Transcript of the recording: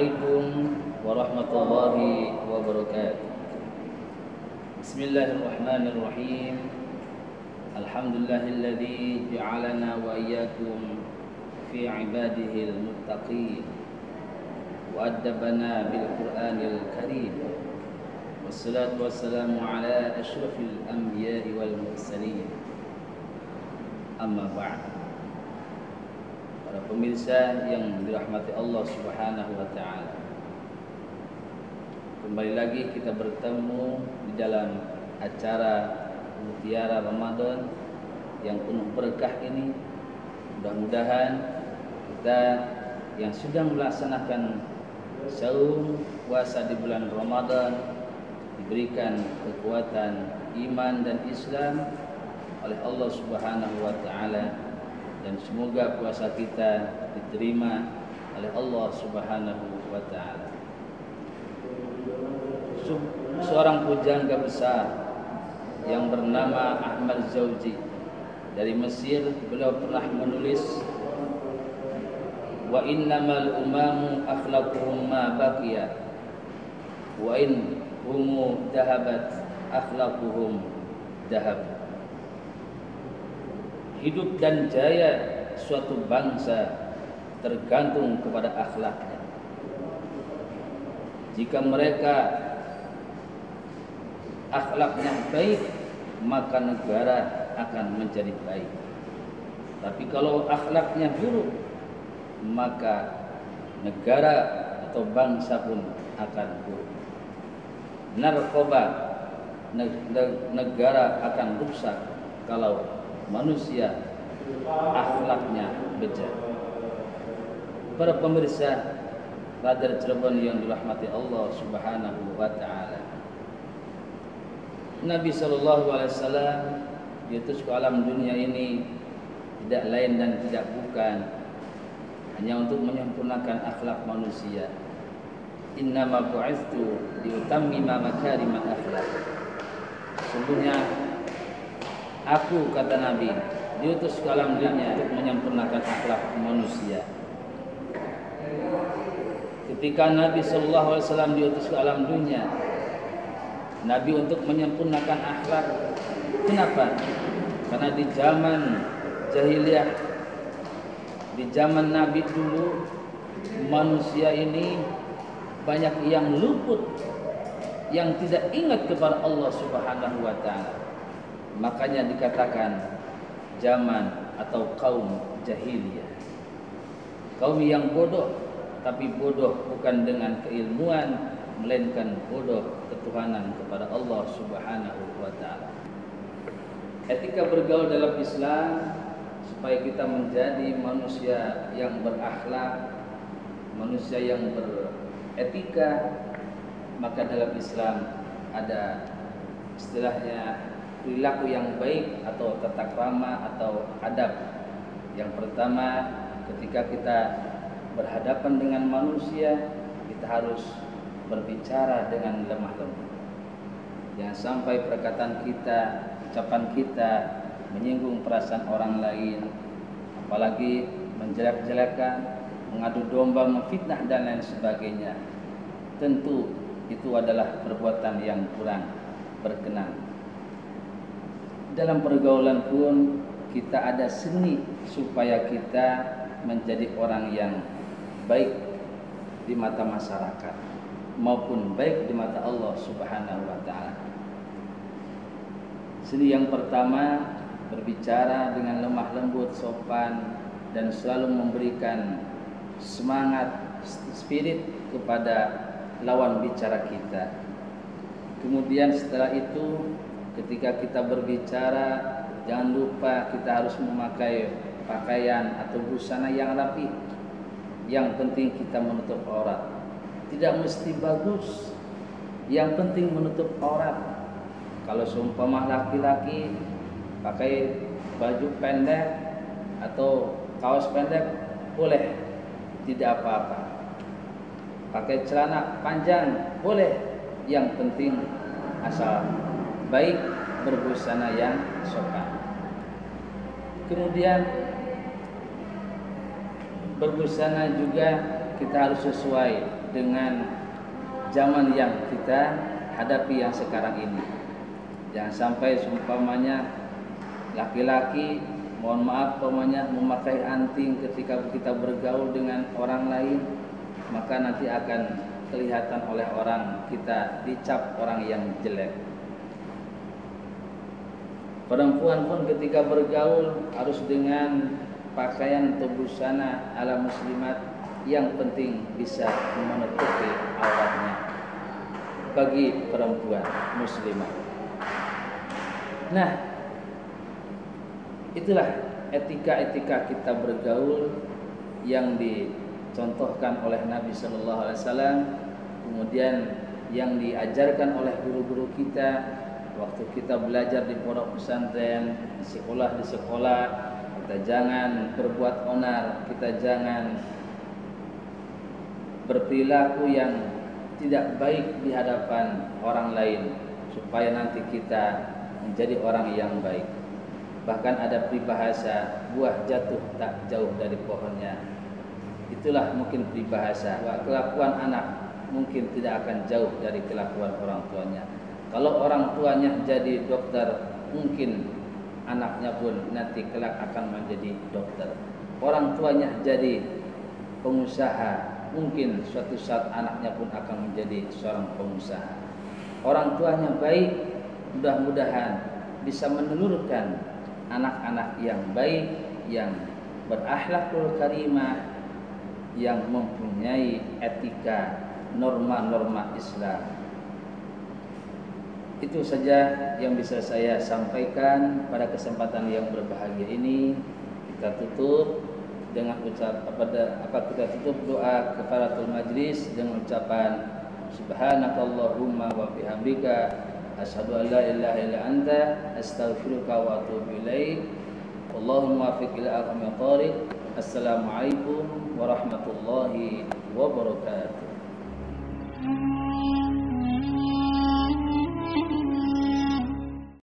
Assalamualaikum warahmatullahi wabarakatuh. Bismillahirrahmanirrahim. Alhamdulillahilladzi ja'alana wa iyyakum fi ibadihil muttaqin wa addabana bil Qur'anil karim. Wassalatu wassalamu ala asyrafil anbiya'i wal mursalin. Amma ba'd. Para pemirsa yang dirahmati Allah Subhanahu wa taala. Kembali lagi kita bertemu di dalam acara Mutiara Ramadan yang penuh berkah ini. Mudah-mudahan kita yang sedang melaksanakan saum puasa di bulan Ramadan diberikan kekuatan iman dan Islam oleh Allah Subhanahu wa taala, dan semoga puasa kita diterima oleh Allah Subhanahu wa taala. Seorang pujangga besar yang bernama Ahmad Zawji dari Mesir, beliau pernah menulis, wa innamal umamu akhlaquhum ma baqiya wa in humu dahabat akhlaquhum dahab. Hidup dan jaya suatu bangsa tergantung kepada akhlaknya. Jika mereka akhlaknya baik, maka negara akan menjadi baik. Tapi kalau akhlaknya buruk, maka negara atau bangsa pun akan buruk. Narkoba, negara akan rusak kalau manusia akhlaknya bejat. Para pemirsa Radar Cirebon yang dirahmati Allah Subhanahu wa taala. Nabi sallallahu alaihi wasallam diutus ke alam dunia ini tidak lain dan tidak bukan hanya untuk menyempurnakan akhlak manusia. Innama bu'itsu liutammima makarimal akhlak. Sesungguhnya aku, kata Nabi, diutus ke alam dunia untuk menyempurnakan akhlak manusia. Ketika Nabi sallallahu alaihi wasallam diutus ke alam dunia, Nabi untuk menyempurnakan akhlak. Kenapa? Karena di zaman jahiliyah, di zaman Nabi dulu, manusia ini banyak yang luput, yang tidak ingat kepada Allah Subhanahu wa taala. Makanya dikatakan zaman atau kaum jahiliyah, kaum yang bodoh, tapi bodoh bukan dengan keilmuan, melainkan bodoh ketuhanan kepada Allah Subhanahu wa taala. Etika bergaul dalam Islam supaya kita menjadi manusia yang berakhlak, manusia yang beretika, maka dalam Islam ada istilahnya perilaku yang baik atau tata krama atau adab. Yang pertama, ketika kita berhadapan dengan manusia, kita harus berbicara dengan lemah lembut. Jangan sampai perkataan kita, ucapan kita menyinggung perasaan orang lain, apalagi menjelek-jelekan, mengadu domba, memfitnah dan lain sebagainya. Tentu itu adalah perbuatan yang kurang berkenan. Dalam pergaulan pun kita ada seni supaya kita menjadi orang yang baik di mata masyarakat maupun baik di mata Allah Subhanahu wa taala. Seni yang pertama, berbicara dengan lemah lembut, sopan, dan selalu memberikan semangat, spirit kepada lawan bicara kita. Kemudian setelah itu, ketika kita berbicara, jangan lupa kita harus memakai pakaian atau busana yang rapi. Yang penting kita menutup aurat. Tidak mesti bagus, yang penting menutup aurat. Kalau seumpama laki-laki pakai baju pendek atau kaos pendek boleh, tidak apa-apa. Pakai celana panjang boleh, yang penting asal baik, berbusana yang sopan. Kemudian berbusana juga kita harus sesuai dengan zaman yang kita hadapi yang sekarang ini. Jangan sampai seumpamanya laki-laki, mohon maaf, memakai anting ketika kita bergaul dengan orang lain, maka nanti akan kelihatan oleh orang kita dicap orang yang jelek. Perempuan pun ketika bergaul harus dengan pakaian atau busana ala muslimat, yang penting bisa menutupi auratnya bagi perempuan muslimah. Nah, itulah etika-etika kita bergaul yang dicontohkan oleh Nabi Sallallahu Alaihi Wasallam, kemudian yang diajarkan oleh guru-guru kita waktu kita belajar di pondok pesantren, di sekolah. Kita jangan berbuat onar, kita jangan berperilaku yang tidak baik di hadapan orang lain, supaya nanti kita menjadi orang yang baik. Bahkan ada peribahasa, buah jatuh tak jauh dari pohonnya. Itulah mungkin peribahasa, kelakuan anak mungkin tidak akan jauh dari kelakuan orang tuanya. Kalau orang tuanya jadi dokter, mungkin anaknya pun nanti kelak akan menjadi dokter. Orang tuanya jadi pengusaha, mungkin suatu saat anaknya pun akan menjadi seorang pengusaha. Orang tuanya baik, mudah-mudahan bisa menelurkan anak-anak yang baik, yang berakhlakul karimah, yang mempunyai etika, norma-norma Islam. Itu saja yang bisa saya sampaikan pada kesempatan yang berbahagia ini. Kita tutup dengan kita tutup doa kafaratul majlis dengan ucapan subhanakallahumma wa bihamdika asyhadu an la ilaha illa anta astaghfiruka wa atubu ilaik. Allahumma waffiq ila aqwamit thoriq. Assalamualaikum warahmatullahi wabarakatuh.